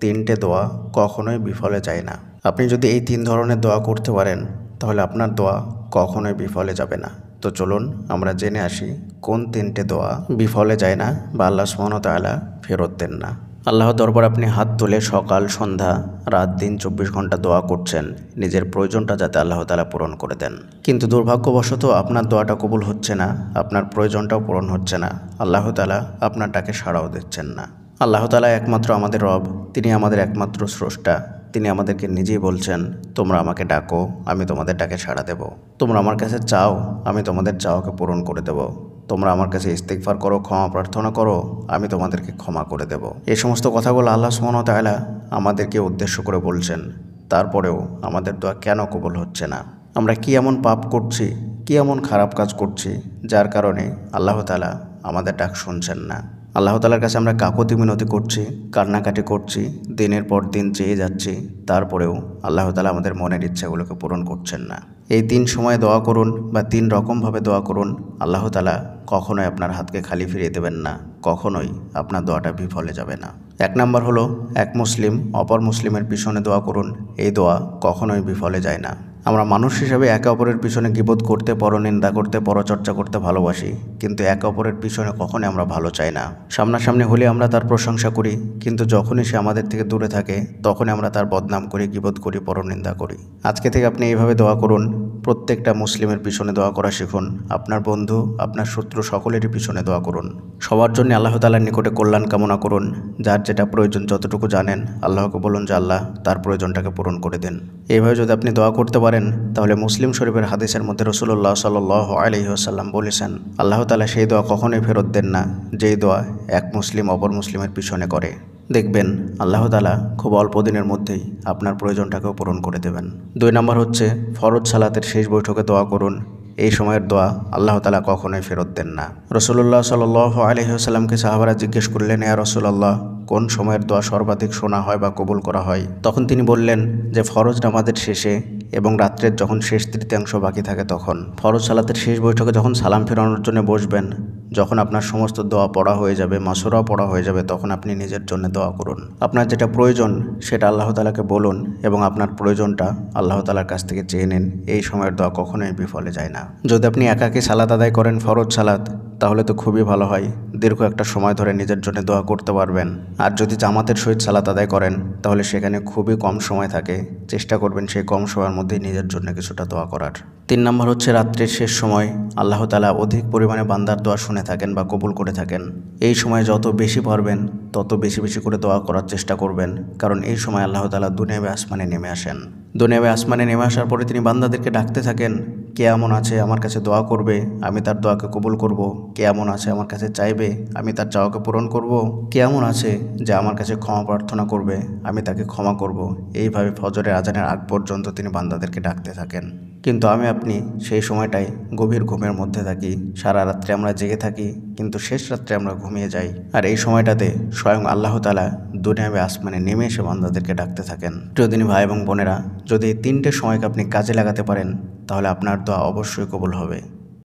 তিনটে দোয়া কখনোই বিফলে যায় না। আপনি যদি এই 3 ধরনের দোয়া করতে পারেন তাহলে আপনার দোয়া কখনোই বিফলে যাবে না। তো চলুন আমরা জেনে আসি কোন 3টে দোয়া বিফলে যায় না বা আল্লাহ সুবহানাহু ওয়া তাআলা ফেরত দেন না। আল্লাহর দরবারে আপনি হাত তুলে সকাল সন্ধ্যা রাত দিন 24 ঘন্টা দোয়া করছেন নিজের প্রয়োজনটা যাতে আল্লাহ তাআলা পূরণ করে দেন, কিন্তু দুর্ভাগ্যবশত আপনার দোয়াটা কবুল হচ্ছে না, আপনার প্রয়োজনটাও পূরণ হচ্ছে না, আল্লাহ তাআলা আপনার ডাকে সাড়াও দিচ্ছেন না। আল্লাহ তাআলা একমাত্র আমাদের রব, তিনি আমাদের একমাত্র স্রষ্টা। তিনি আমাদেরকে নিজেই বলছেন, তোমরা আমাকে ডাকো, আমি তোমাদের ডাকে সাড়া দেব। তোমরা আমার কাছে চাও, আমি তোমাদের চাওয়াকে পূরণ করে দেব। তোমরা আমার কাছে ইস্তিগফার করো, ক্ষমা প্রার্থনা করো, আমি তোমাদেরকে ক্ষমা করে দেব। এই সমস্ত কথাগুলো আল্লাহ সুবহানাহু ওয়া তাআলা আমাদেরকে উদ্দেশ্য করে বলছেন। তারপরেও আমাদের দোয়া কেন কবুল হচ্ছে না? আমরা কি এমন পাপ করছি, কি এমন খারাপ কাজ করছি যার কারণে আল্লাহ তাআলা আমাদের ডাক শুনছেন না? আল্লাহ তাআলার কাছে আমরা কাকুতি মিনতি করছি, কান্নাকাটি করছি, দিনের পর দিন চেয়ে যাচ্ছি, তারপরেও আল্লাহ তাআলা আমাদের মনের ইচ্ছাগুলোকে পূরণ করছেন না। এই 3 সময়ে দোয়া করুন বা 3 রকমভাবে দোয়া করুন, আল্লাহ তাআলা কখনোই আপনার হাতকে খালি ফিরিয়ে দেবেন না, কখনোই আপনার দোয়াটা বিফলে যাবে না। 1 নাম্বার হলো এক মুসলিম অপর মুসলিমের পিছনে দোয়া করুন। এই দোয়া কখনোই বিফলে যায় না। আমরা মানুষ হিসেবে একে অপরের পিছনে গীবত করতে, পরনিন্দা করতে, পরচর্চা করতে ভালোবাসি, কিন্তু একে অপরের পিছনে কখনোই আমরা ভালো চাই না। সামনাসামনি হলে আমরা তার প্রশংসা করি, কিন্তু যখনই সে আমাদের থেকে দূরে থাকে তখনই আমরা তার বদনাম করি, গীবত করি, পরনিন্দা করি। আজকে থেকে আপনি এইভাবে দোয়া করুন, প্রত্যেকটা মুসলিমের পিছনে দোয়া করা শিখুন। আপনার বন্ধু, আপনার শত্রু সকলেরই পিছনে দোয়া করুন। সবার জন্য আল্লাহ তাআলার নিকটে কল্যাণ কামনা করুন। যার যেটা প্রয়োজন যতটুকু জানেন আল্লাহকে বলুন যে আল্লাহ তার প্রয়োজনটাকে পূরণ করে দেন। এইভাবে যদি আপনি দোয়া করতে পারেন তাহলে মুসলিম শরীফের হাদিসের মধ্যে রাসূলুল্লাহ সাল্লাল্লাহু আলাইহি ওয়াসাল্লাম বলেছেন, আল্লাহ তাআলা সেই দোয়া কখনোই ফেরত দেন না যেই দোয়া এক মুসলিম অপর মুসলিমের পিছনে করে। দেখবেন আল্লাহ তাআলা খুব অল্প দিনের মধ্যেই আপনার প্রয়োজনটাকেও পূরণ করে দেবেন। 2 নাম্বার হচ্ছে ফরজ সালাতের শেষ বৈঠকে দোয়া করুন। এই সময়ের দোয়া আল্লাহ তাআলা কখনোই ফেরত দেন না। রাসূলুল্লাহ সাল্লাল্লাহু আলাইহি ওয়াসাল্লামকে সাহাবারা জিজ্ঞেস করলেন, ইয়া রাসূলুল্লাহ, কোন সময়ের দোয়া সর্বাধিক শোনা হয় বা কবুল করা হয়? তখন তিনি বললেন যে ফরজ নামাজের শেষে এবং রাত্রের যখন শেষ তৃতীয়াংশ বাকি থাকে তখন। ফরজ সালাতের শেষ বৈঠকে যখন সালাম ফেরানোর জন্য বসবেন, যখন আপনার সমস্ত দোয়া পড়া হয়ে যাবে, মাসুরাও পড়া হয়ে যাবে, তখন আপনি নিজের জন্য দোয়া করুন। আপনার যেটা প্রয়োজন সেটা আল্লাহ তাআলাকে বলুন এবং আপনার প্রয়োজনটা আল্লাহ তাআলার কাছ থেকে চেয়ে নিন। এই সময়ের দোয়া কখনোই বিফলে যায় না। যদি আপনি একাকী সালাত আদায় করেন, ফরজ সালাত, তাহলে তো খুবই ভালো হয়, দীর্ঘ একটা সময় ধরে নিজের জন্য দোয়া করতে পারবেন। আর যদি জামাতের সহিত সালাত আদায় করেন তাহলে সেখানে খুবই কম সময় থাকে, চেষ্টা করবেন সেই কম সময়ের মধ্যেই নিজের জন্য কিছুটা দোয়া করার। 3 নাম্বার হচ্ছে রাত্রির শেষ সময়। আল্লাহ তাআলা অধিক পরিমাণে বান্দার দোয়া শুনে থাকেন বা কবুল করে থাকেন। এই সময় যত বেশি পারবেন তত বেশি বেশি করে দোয়া করার চেষ্টা করবেন, কারণ এই সময় আল্লাহ তাআলা দুনিয়াবে আসমানে নেমে আসেন। দুনিয়াবে আসমানে নেমে আসার পরে তিনি বান্দাদেরকে ডাকতে থাকেন, কে এমন আছে আমার কাছে দোয়া করবে, আমি তার দোয়াকে কবুল করব। কে এমন আছে আমার কাছে চাইবে, আমি তার চাওয়াকে পূরণ করব। কে এমন আছে যে আমার কাছে ক্ষমা প্রার্থনা করবে, আমি তাকে ক্ষমা করব। এইভাবে ফজরের আজানের আগ পর্যন্ত তিনি বান্দাদেরকে ডাকতে থাকেন। কিন্তু আমি আপনি সেই সময়টাই গভীর ঘুমের মধ্যে থাকি, সারা রাত্রে আমরা জেগে থাকি, কিন্তু শেষ রাত্রে আমরা ঘুমিয়ে যাই। আর এই সময়টাতে স্বয়ং আল্লাহ তাআলা দুনিয়াবে আসমানে নেমে এসে বান্দাদেরকে ডাকতে থাকেন। প্রিয়দিনী ভাই এবং বোনেরা, যদি এই 3টে সময়কে আপনি কাজে লাগাতে পারেন তাহলে আপনার দোয়া অবশ্যই কবুল হবে।